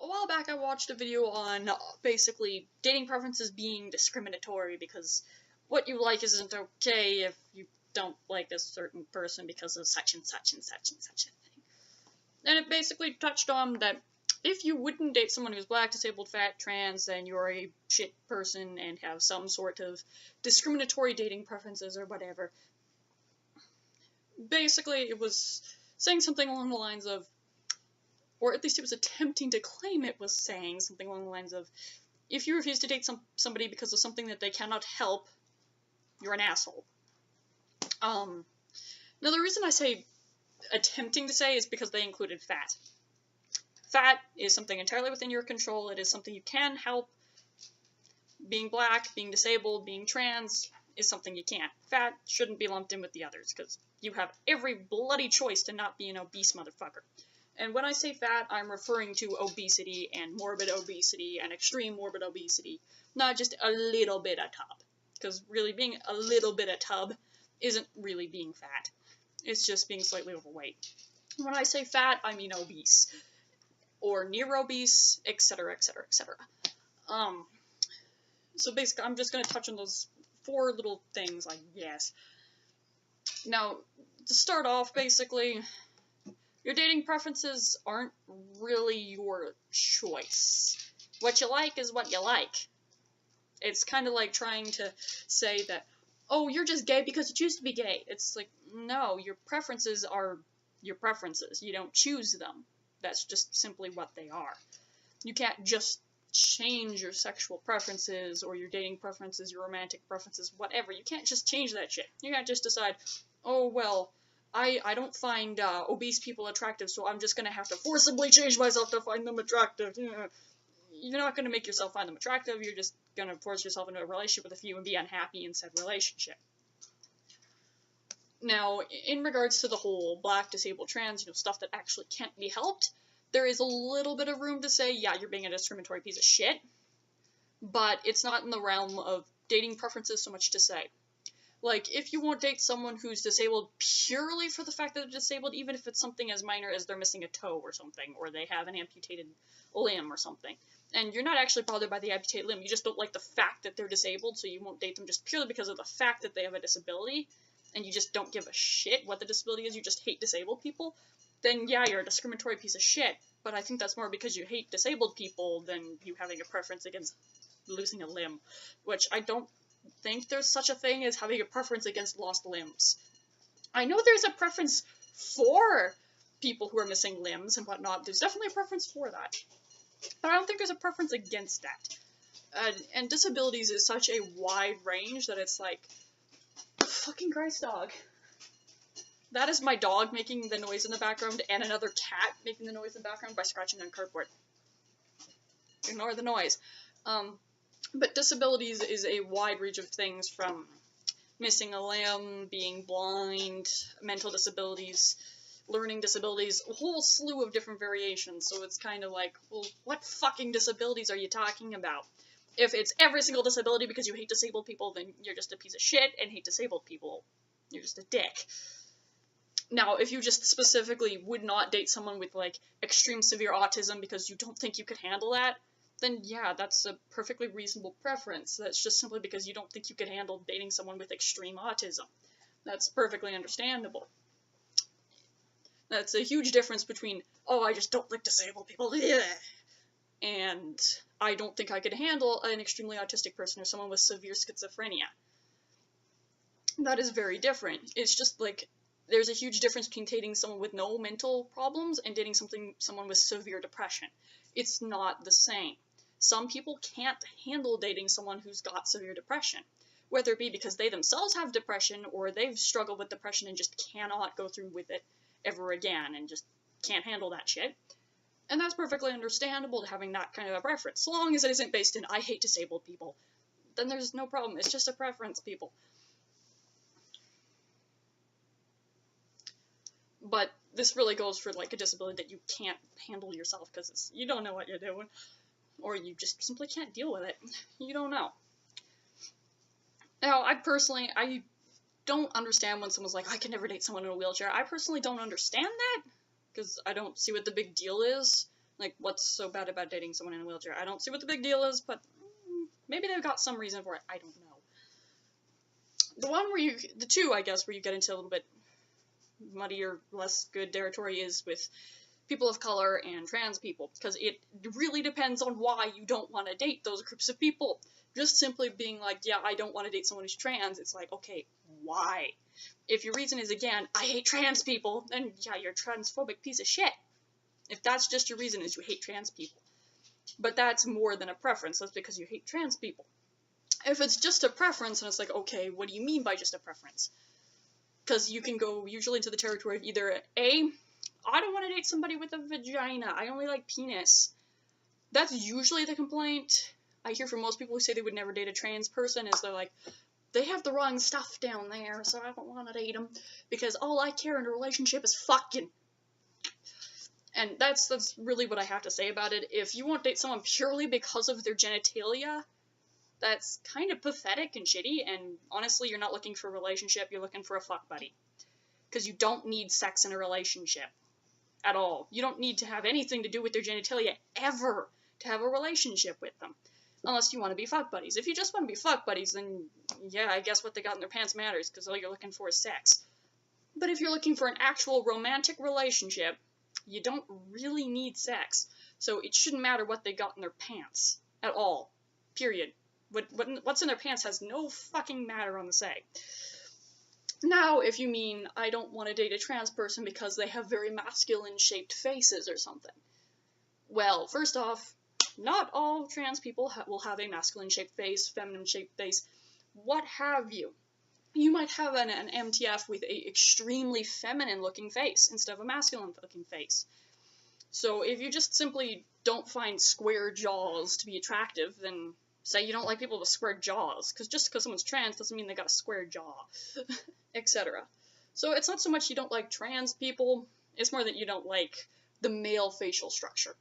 a while back I watched a video on basically dating preferences being discriminatory because what you like isn't okay if you don't like a certain person because of such and such and such and such a thing. And it basically touched on that if you wouldn't date someone who's black, disabled, fat, trans, then you're a shit person and have some sort of discriminatory dating preferences or whatever. Basically, it was saying something along the lines of, or at least it was attempting to claim it was saying something along the lines of, if you refuse to date somebody because of something that they cannot help, you're an asshole. Now the reason I say attempting to say is because they included fat. Fat is something entirely within your control. It is something you can help. Being black, being disabled, being trans is something you can't. Fat shouldn't be lumped in with the others, because you have every bloody choice to not be an obese motherfucker. And when I say fat, I'm referring to obesity and morbid obesity and extreme morbid obesity, not just a little bit of tub. Because really, being a little bit of tub isn't really being fat. It's just being slightly overweight. When I say fat, I mean obese. Or near obese, etc., etc., etc. So basically, I'm just going to touch on those 4 little things, I guess. Now, to start off, basically, your dating preferences aren't really your choice. What you like is what you like. It's kind of like trying to say that, oh, you're just gay because you choose to be gay. It's like, no, your preferences are your preferences. You don't choose them. That's just simply what they are. You can't just change your sexual preferences or your dating preferences, your romantic preferences, whatever. You can't just change that shit. You can't just decide, oh, well, I don't find obese people attractive, so I'm just going to have to forcibly change myself to find them attractive. You're not going to make yourself find them attractive. You're just going to force yourself into a relationship with a few and be unhappy in said relationship. Now, in regards to the whole black, disabled, trans, stuff that actually can't be helped, there is a little bit of room to say, yeah, you're being a discriminatory piece of shit, but it's not in the realm of dating preferences so much to say. Like, if you won't date someone who's disabled purely for the fact that they're disabled, even if it's something as minor as they're missing a toe or something, or they have an amputated limb or something, and you're not actually bothered by the amputated limb, you just don't like the fact that they're disabled, so you won't date them just purely because of the fact that they have a disability, and you just don't give a shit what the disability is, you just hate disabled people, then yeah, you're a discriminatory piece of shit. But I think that's more because you hate disabled people than you having a preference against losing a limb, which I don't think there's such a thing as having a preference against lost limbs. I know there's a preference for people who are missing limbs and whatnot. There's definitely a preference for that. But I don't think there's a preference against that. And disabilities is such a wide range that it's like, fucking Christ, dog. That is my dog making the noise in the background and another cat making the noise in the background by scratching on cardboard. Ignore the noise. But disabilities is a wide range of things, from missing a limb, being blind, mental disabilities, learning disabilities, a whole slew of different variations. So it's kind of like, well, what fucking disabilities are you talking about? If it's every single disability because you hate disabled people, then you're just a piece of shit and hate disabled people. You're just a dick. Now, if you just specifically would not date someone with, like, extreme severe autism because you don't think you could handle that, then yeah, that's a perfectly reasonable preference. That's just simply because you don't think you could handle dating someone with extreme autism. That's perfectly understandable. That's a huge difference between, oh, I just don't like disabled people, and I don't think I could handle an extremely autistic person or someone with severe schizophrenia. That is very different. It's just like, there's a huge difference between dating someone with no mental problems and dating someone with severe depression. It's not the same. Some people can't handle dating someone who's got severe depression, whether it be because they themselves have depression or they've struggled with depression and just cannot go through with it ever again and just can't handle that shit. And that's perfectly understandable to having that kind of a preference. So long as it isn't based in, I hate disabled people, then there's no problem. It's just a preference, people. But this really goes for, like, a disability that you can't handle yourself because you don't know what you're doing, or you just simply can't deal with it. You don't know. Now, I don't understand when someone's like, I can never date someone in a wheelchair. I personally don't understand that, because I don't see what the big deal is. Like, what's so bad about dating someone in a wheelchair? I don't see what the big deal is, but maybe they've got some reason for it. I don't know. The two, I guess, where you get into a little bit muddier, less good territory is with people of color and trans people, because it really depends on why you don't want to date those groups of people. Just simply being like, yeah, I don't want to date someone who's trans, it's like, okay, why? If your reason is, again, I hate trans people, then yeah, you're a transphobic piece of shit. If that's just your reason, is you hate trans people. But that's more than a preference, that's because you hate trans people. If it's just a preference, and it's like, okay, what do you mean by just a preference? Because you can go usually into the territory of either A, I don't want to date somebody with a vagina, I only like penis. That's usually the complaint I hear from most people who say they would never date a trans person, is they're like, they have the wrong stuff down there, so I don't want to date them, because all I care in a relationship is fucking. And that's really what I have to say about it. If you won't date someone purely because of their genitalia, that's kind of pathetic and shitty, and honestly, you're not looking for a relationship, you're looking for a fuck buddy. Because you don't need sex in a relationship. At all. You don't need to have anything to do with their genitalia, ever, to have a relationship with them. Unless you want to be fuck buddies. If you just want to be fuck buddies, then yeah, I guess what they got in their pants matters, because all you're looking for is sex. But if you're looking for an actual romantic relationship, you don't really need sex. So it shouldn't matter what they got in their pants. At all. Period. What's in their pants has no fucking matter on the say. Now, if you mean, I don't want to date a trans person because they have very masculine-shaped faces or something. Well, first off, not all trans people will have a masculine-shaped face, feminine-shaped face, what have you. You might have an MTF with a extremely feminine-looking face instead of a masculine-looking face. So if you just simply don't find square jaws to be attractive, then say you don't like people with square jaws, because just because someone's trans doesn't mean they got a square jaw, etc. So it's not so much you don't like trans people, it's more that you don't like the male facial structure,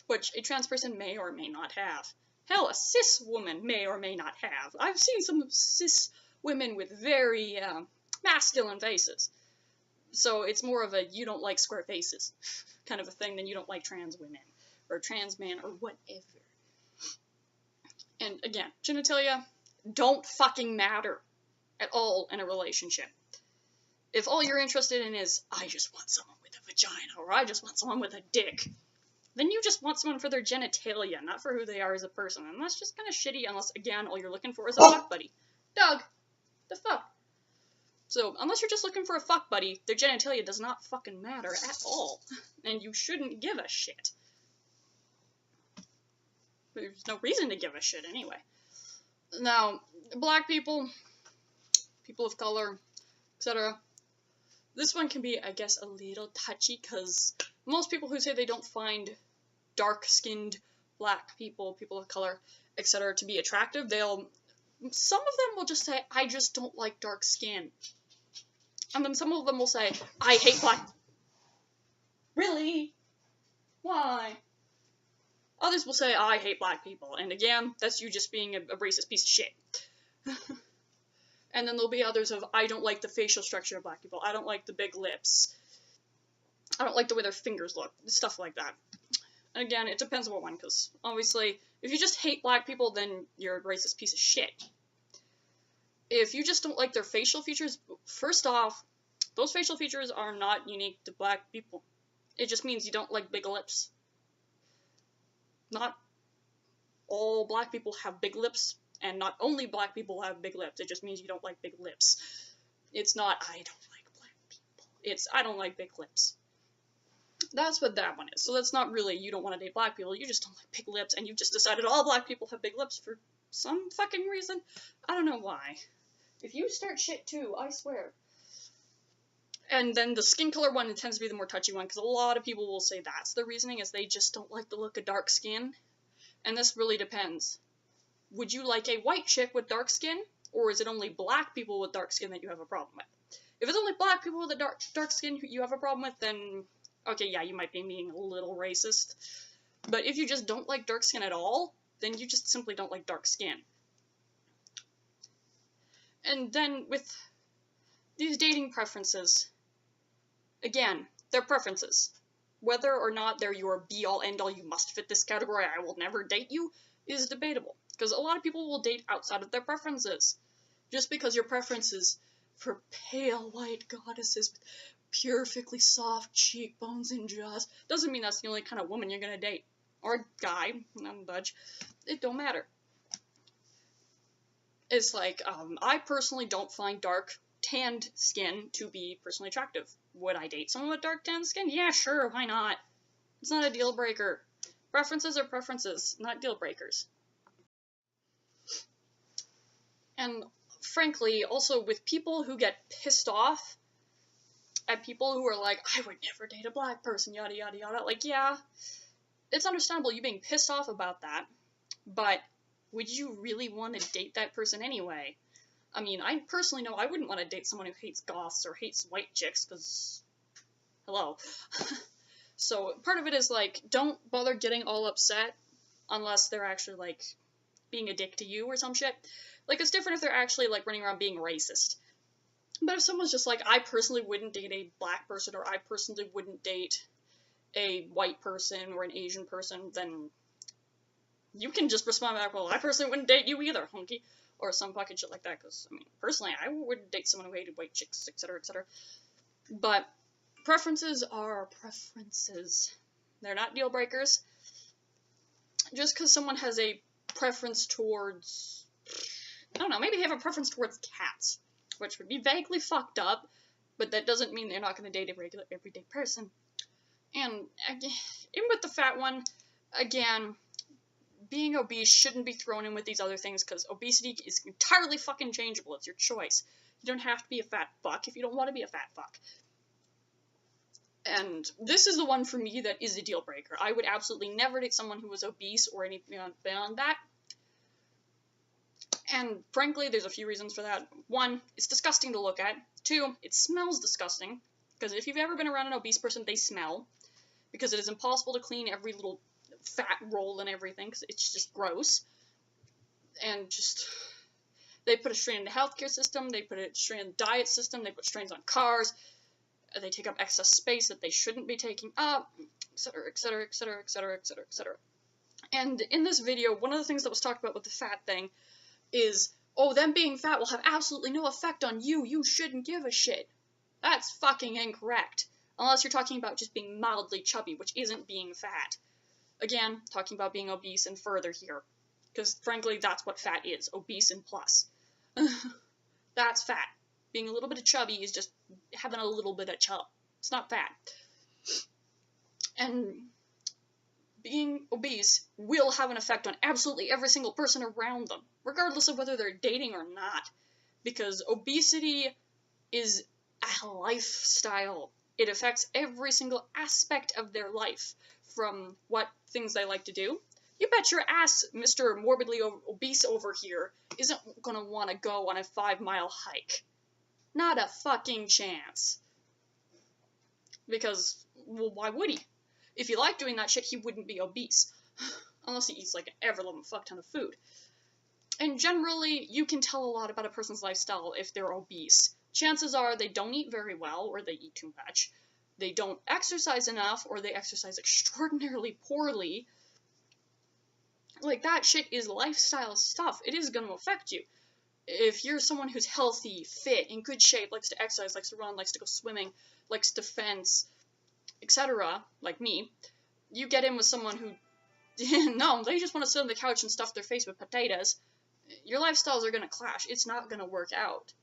which a trans person may or may not have. Hell, a cis woman may or may not have. I've seen some cis women with very masculine faces. So it's more of a you don't like square faces kind of a thing than you don't like trans women, or trans men, or whatever. And again, genitalia don't fucking matter at all in a relationship. If all you're interested in is, I just want someone with a vagina, or I just want someone with a dick, then you just want someone for their genitalia, not for who they are as a person. And that's just kind of shitty, unless, again, all you're looking for is a fuck buddy. Doug! The fuck? So, unless you're just looking for a fuck buddy, their genitalia does not fucking matter at all. And you shouldn't give a shit. There's no reason to give a shit anyway. Now, black people, people of color, etc. This one can be, I guess, a little touchy, because most people who say they don't find dark-skinned black people, people of color, etc. to be attractive, some of them will just say, I just don't like dark skin. And then some of them will say, I hate black. Really? Why? Others will say, I hate black people. And again, that's you just being a racist piece of shit. And then there'll be others of, I don't like the facial structure of black people. I don't like the big lips. I don't like the way their fingers look. Stuff like that. And again, it depends on what one, because obviously, if you just hate black people, then you're a racist piece of shit. If you just don't like their facial features, first off, those facial features are not unique to black people. It just means you don't like big lips. Not all black people have big lips, and not only black people have big lips, it just means you don't like big lips. It's not, I don't like black people. It's, I don't like big lips. That's what that one is. So that's not really, you don't want to date black people, you just don't like big lips, and you've just decided all black people have big lips for some fucking reason. I don't know why. If you start shit too, I swear. And then the skin color one tends to be the more touchy one, because a lot of people will say that's the reasoning, is they just don't like the look of dark skin. And this really depends. Would you like a white chick with dark skin, or is it only black people with dark skin that you have a problem with? If it's only black people with a dark skin you have a problem with, then okay, yeah, you might be being a little racist. But if you just don't like dark skin at all, then you just simply don't like dark skin. And then with these dating preferences, again, they're preferences. whether or not they're your be-all, end-all, you must fit this category, I will never date you, is debatable. Because a lot of people will date outside of their preferences. Just because your preference is for pale white goddesses with perfectly soft cheekbones and jaws, doesn't mean that's the only kind of woman you're gonna date. Or guy, I'm Dutch. It don't matter. It's like, I personally don't find dark, tanned skin to be personally attractive. Would I date someone with dark, tanned skin? Yeah, sure, why not? It's not a deal breaker. Preferences are preferences, not deal breakers. And frankly, also with people who get pissed off at people who are like, I would never date a black person, yada yada yada, like, yeah, it's understandable you being pissed off about that, but would you really want to date that person anyway? I mean, I personally know I wouldn't want to date someone who hates goths or hates white chicks, because, hello. So, part of it is, like, don't bother getting all upset unless they're actually, like, being a dick to you or some shit. Like, it's different if they're actually, like, running around being racist. But if someone's just like, I personally wouldn't date a black person, or I personally wouldn't date a white person or an Asian person, then you can just respond back, well, I personally wouldn't date you either, hunky. Or some fucking shit like that, because, I mean, personally, I wouldn't date someone who hated white chicks, etc., etc. But preferences are preferences. They're not deal breakers. Just because someone has a preference towards, I don't know, maybe they have a preference towards cats, which would be vaguely fucked up, but that doesn't mean they're not going to date a regular, everyday person. And, even with the fat one, again, being obese shouldn't be thrown in with these other things, because obesity is entirely fucking changeable. It's your choice. You don't have to be a fat fuck if you don't want to be a fat fuck. And this is the one for me that is a deal breaker. I would absolutely never date someone who was obese or anything beyond that. And frankly, there's a few reasons for that. One, it's disgusting to look at. Two, it smells disgusting. Because if you've ever been around an obese person, they smell. Because it is impossible to clean every little fat roll and everything, because it's just gross. And just, they put a strain in the healthcare system, they put a strain in the diet system, they put strains on cars, they take up excess space that they shouldn't be taking up, etc., etc., etc., etc., etc., etc. And in this video, one of the things that was talked about with the fat thing is, oh, them being fat will have absolutely no effect on you, you shouldn't give a shit. That's fucking incorrect. Unless you're talking about just being mildly chubby, which isn't being fat. Again, talking about being obese and further here. Because, frankly, that's what fat is. Obese and plus. That's fat. Being a little bit of chubby is just having a little bit of chub. It's not fat. And being obese will have an effect on absolutely every single person around them, regardless of whether they're dating or not. Because obesity is a lifestyle. It affects every single aspect of their life, from what things they like to do. You bet your ass Mr. Morbidly Obese over here isn't gonna want to go on a 5-mile hike. Not a fucking chance. Because, well, why would he? If he liked doing that shit, he wouldn't be obese. Unless he eats, like, an ever-loving fuck ton of food. And generally, you can tell a lot about a person's lifestyle if they're obese. Chances are they don't eat very well, or they eat too much. They don't exercise enough, or they exercise extraordinarily poorly. Like, that shit is lifestyle stuff. It is going to affect you. If you're someone who's healthy, fit, in good shape, likes to exercise, likes to run, likes to go swimming, likes to fence, etc., like me, you get in with someone who, no, they just want to sit on the couch and stuff their face with potatoes, your lifestyles are going to clash. It's not going to work out.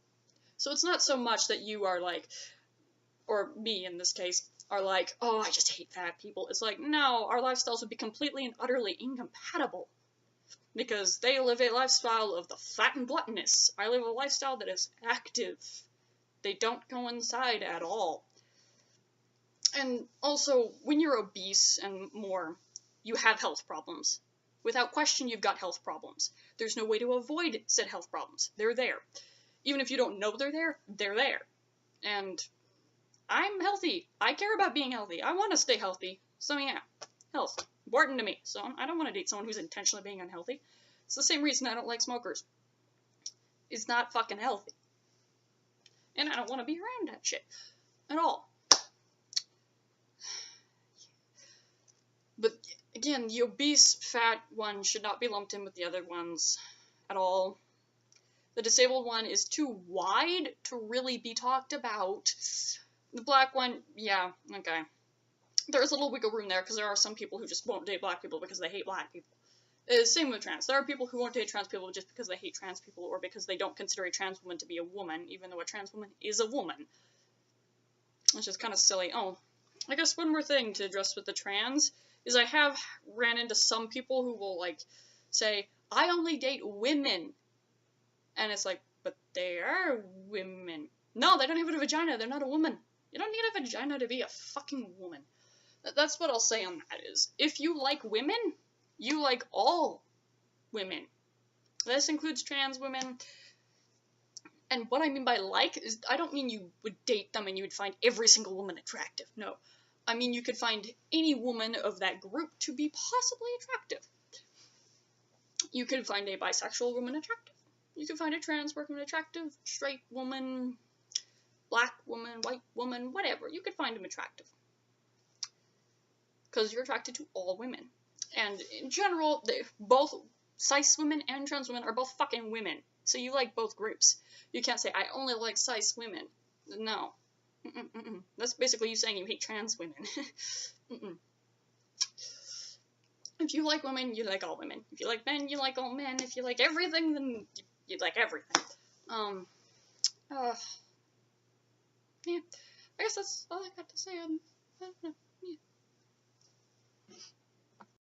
So it's not so much that you are like, or me in this case, are like, oh, I just hate fat people. It's like, no, our lifestyles would be completely and utterly incompatible. Because they live a lifestyle of the fat and gluttonous. I live a lifestyle that is active. They don't coincide at all. And also, when you're obese and more, you have health problems. Without question, you've got health problems. There's no way to avoid said health problems. They're there. Even if you don't know they're there, they're there. And I'm healthy. I care about being healthy. I want to stay healthy. So yeah, health. Important to me. So I don't want to date someone who's intentionally being unhealthy. It's the same reason I don't like smokers. It's not fucking healthy. And I don't want to be around that shit. At all. But again, the obese, fat one should not be lumped in with the other ones at all. The disabled one is too wide to really be talked about. The black one, yeah, okay. There's a little wiggle room there, because there are some people who just won't date black people because they hate black people. Same with trans. There are people who won't date trans people just because they hate trans people, or because they don't consider a trans woman to be a woman, even though a trans woman is a woman. Which is kind of silly. Oh, I guess one more thing to address with the trans is I have ran into some people who will, like, say, I only date women. And it's like, but they are women. No, they don't have a vagina. They're not a woman. You don't need a vagina to be a fucking woman. That's what I'll say on that is, if you like women, you like all women. This includes trans women. And what I mean by like is, I don't mean you would date them and you would find every single woman attractive. No. I mean you could find any woman of that group to be possibly attractive. You could find a bisexual woman attractive. You could find a trans woman attractive, straight woman, black woman, white woman, whatever. You could find them attractive. Because you're attracted to all women. And in general, both cis women and trans women are both fucking women. So you like both groups. You can't say, I only like cis women. No. That's basically you saying you hate trans women. If you like women, you like all women. If you like men, you like all men. If you like everything, then you like everything. Yeah. I guess that's all I got to say on that. Yeah.